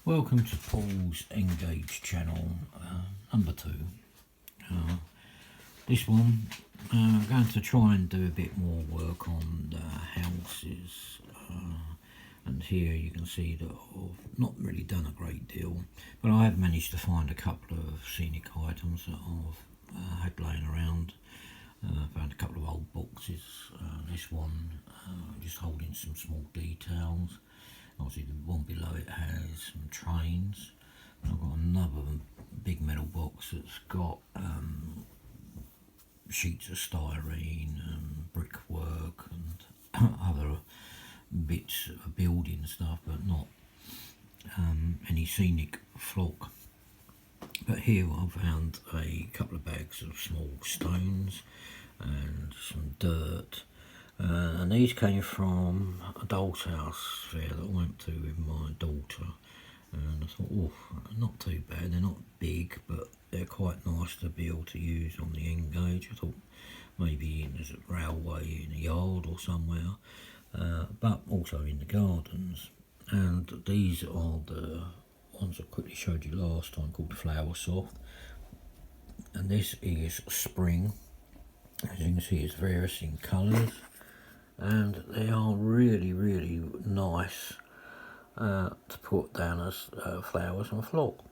Welcome to Paul's Engage channel, number 2. This one, I'm going to try and do a bit more work on the houses, and here you can see that I've not really done a great deal, but I have managed to find a couple of scenic items that I've had laying around. Found a couple of old boxes, this one just holding some small details. Obviously the one below it has some trains. I've got another big metal box that's got sheets of styrene and brickwork and other bits of building stuff, but not any scenic flock. But here I found a couple of bags of small stones and some dirt. And these came from a doll's house fair that I went to with my daughter, and I thought, oh, not too bad. They're not big, but they're quite nice to be able to use on the Engage. I thought maybe there's a railway in a yard or somewhere, but also in the gardens. And these are the ones I quickly showed you last time, called Flower Soft, and this is spring. As you can see, it's various in colours, and they are really nice to put down as flowers on flock.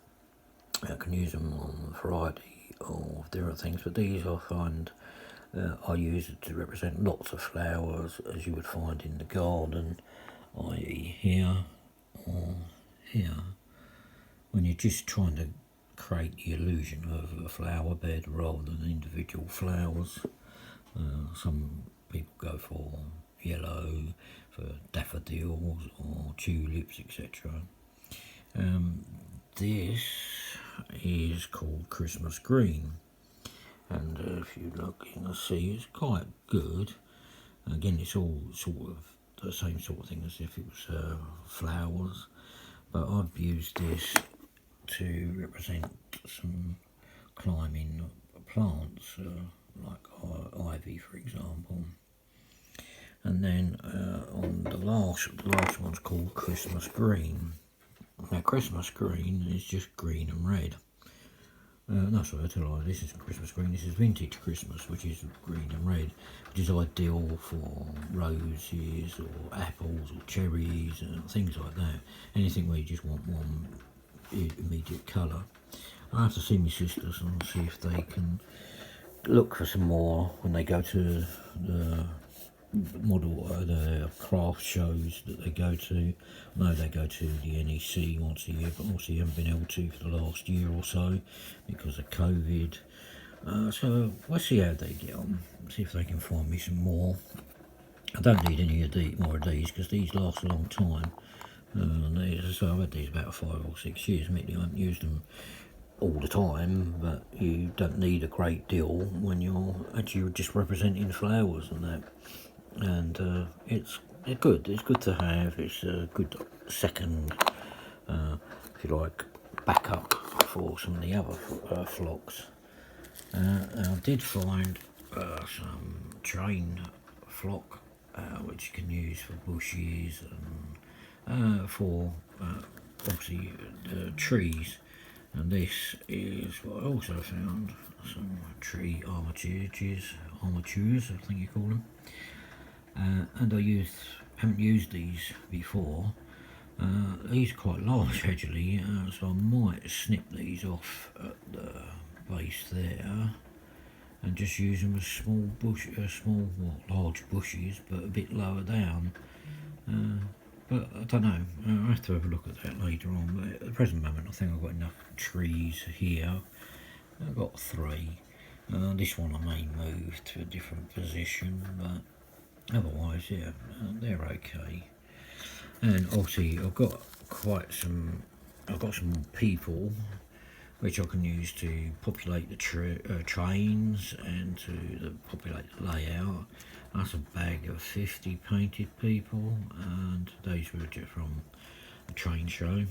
I can use them on a variety of different things, but these I find I use it to represent lots of flowers, as you would find in the garden, i.e. here or here, when you're just trying to create the illusion of a flower bed rather than individual flowers. Some people go for yellow, for daffodils or tulips, etc. This is called Christmas green, and if you look, you can see it's quite good. Again, it's all sort of the same sort of thing as if it was flowers, but I've used this to represent some climbing plants, like ivy, for example. And then on the last one's called Christmas green. Now, Christmas green is just green and red. No, sorry, I tell you what, this is Christmas green. This is vintage Christmas, which is green and red, which is ideal for roses or apples or cherries and things like that. Anything where you just want one immediate colour. I have to see my sisters and see if they can look for some more when they go to the the craft shows that they go to. I know they go to the NEC once a year, but obviously haven't been able to for the last year or so because of COVID. So we'll see how they get on, see if they can find me some more. I don't need any more of these because these last a long time. So I've had these about 5 or 6 years. Admittedly, I haven't used them all the time, but you don't need a great deal when you're actually just representing flowers and that. And it's good. It's good to have. It's a good second, if you like, backup for some of the other flocks. I did find some train flock, which you can use for bushes and for obviously trees. And this is what I also found, some tree armatures, I think you call them. And I haven't used these before. These are quite large actually, so I might snip these off at the base there and just use them as large bushes, but a bit lower down. But I don't know, I'll have to have a look at that later on. But at the present moment I think I've got enough trees here. I've got 3. This one I may move to a different position, but otherwise, yeah, they're okay. And obviously I've got some people which I can use to populate the trains and to populate the layout. That's a bag of 50 painted people, and those were just from the train show.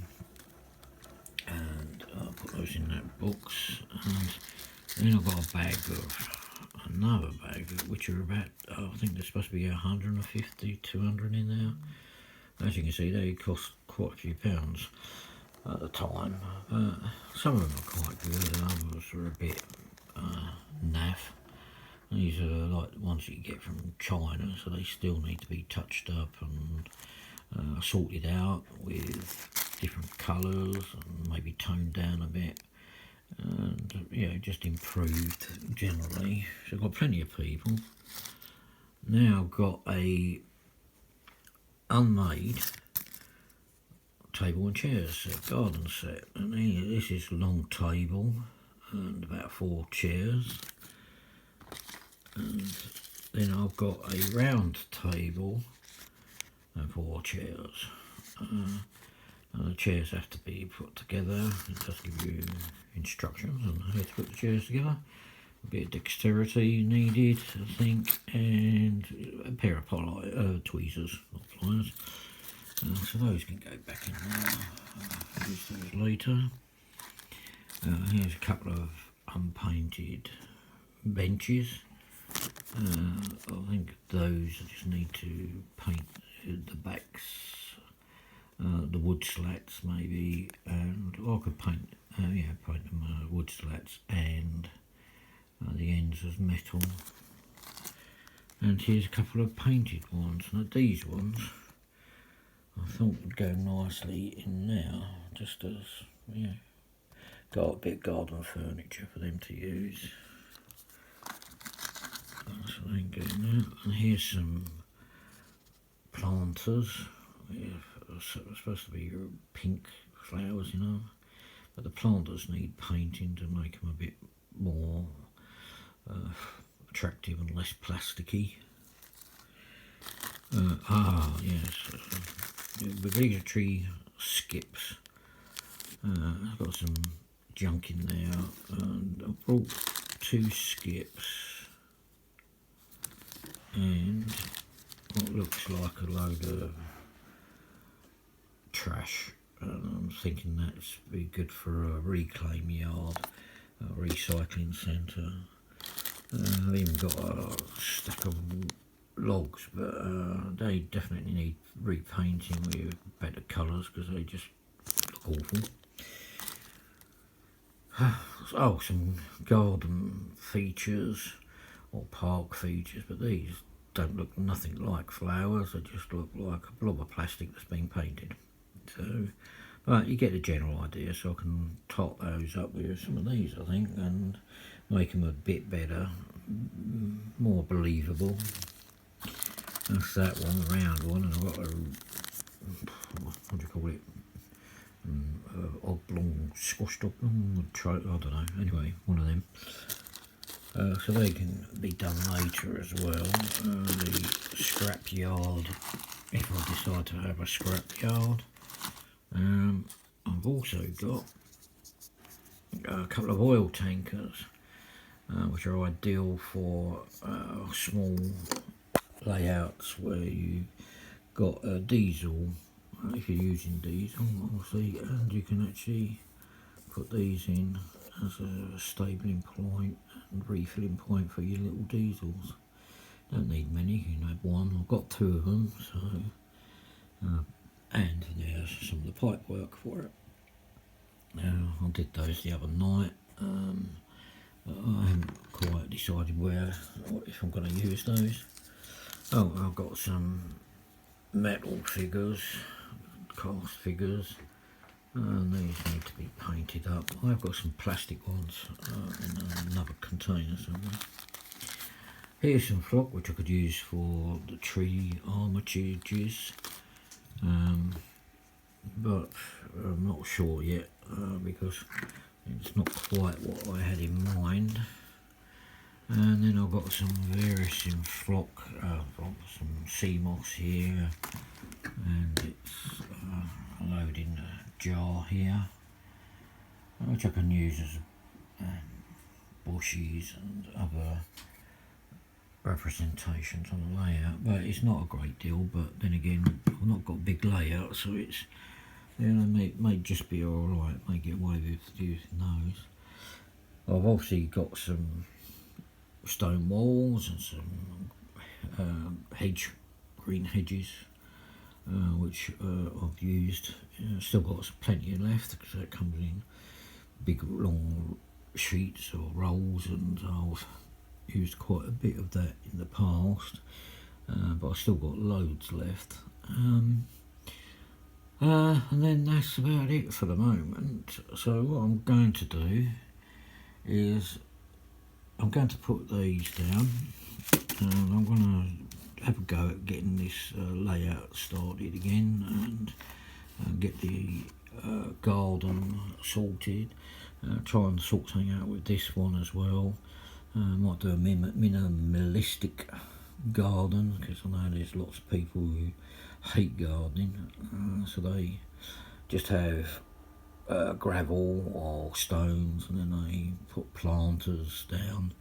And I'll put those in that box. And then I've got another bag, which are about, I think there's supposed to be 150, 200 in there. As you can see, they cost quite a few pounds. at the time. Some of them are quite good, others are a bit naff. These are like the ones you get from China, so they still need to be touched up and sorted out with different colours and maybe toned down a bit, and just improved generally. So I've got plenty of people. Now I've got a unmade table and chairs set, garden set, and this is a long table and about 4 chairs, and then I've got a round table and 4 chairs. And the chairs have to be put together. It does give you instructions on how to put the chairs together. A bit of dexterity needed, I think, and a pair of tweezers, not pliers. So those can go back in there. Use those later. Here's a couple of unpainted benches. I think those I just need to paint the backs, the wood slats maybe, and I could paint them wood slats and the ends as metal. And here's a couple of painted ones. Now these ones I thought would go nicely in now, just as got a bit of garden furniture for them to use. So they can go in there. And here's some planters. Supposed to be pink flowers, but the planters need painting to make them a bit more attractive and less plasticky. Yes, obligatory skips. I've got some junk in there, and I brought 2 skips and what looks like a load of trash. I'm thinking that's be good for a reclaim yard, a recycling centre. I've even got a stack of logs, but they definitely need repainting with better colours because they just look awful. Oh, some garden features or park features, but these don't look nothing like flowers. They just look like a blob of plastic that's been painted. So, but you get the general idea. So I can top those up with some of these, I think, and make them a bit better, more believable. That's that one, the round one, and I've got a, what do you call it, oblong, squashed oblong, I don't know, anyway, one of them. So they can be done later as well. The scrap yard, if I decide to have a scrap yard. I've also got a couple of oil tankers, which are ideal for small layouts where you got a diesel, if you're using diesel obviously, and you can actually put these in as a stabling point and refilling point for your little diesels. Don't need many, you can have one. I've got 2 of them, so and there's some of the pipe work for it. Now I did those the other night. I haven't quite decided if I'm going to use those. Oh, I've got some metal figures, cast figures, and these need to be painted up. I've got some plastic ones in another container somewhere. Here's some flock which I could use for the tree armatures, but I'm not sure yet because it's not quite what I had in mind. And then I've got some various in flock, some sea moss here, and it's a load in a jar here, which I can use as bushes and other representations on the layout. But it's not a great deal, but then again, I've not got big layouts, so it's, may just be alright, may get away with using those. I've obviously got some stone walls and some green hedges which I've used. Still got plenty left because it comes in big long sheets or rolls, and I've used quite a bit of that in the past, but I've still got loads left. And then that's about it for the moment. So what I'm going to do is I'm going to put these down, and I'm going to have a go at getting this layout started again, and get the garden sorted. Try and sort something out with this one as well. Might do a minimalistic garden, because I know there's lots of people who hate gardening, so they just have gravel or stones, and then they put planters down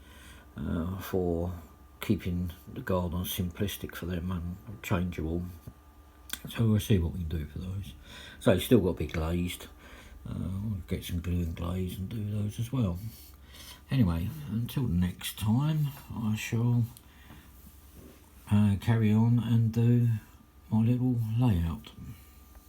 for keeping the garden simplistic for them and changeable. So we'll see what we can do for those. So it's still got to be glazed. We'll get some glue and glaze and do those as well. Anyway, until next time, I shall carry on and do my little layout.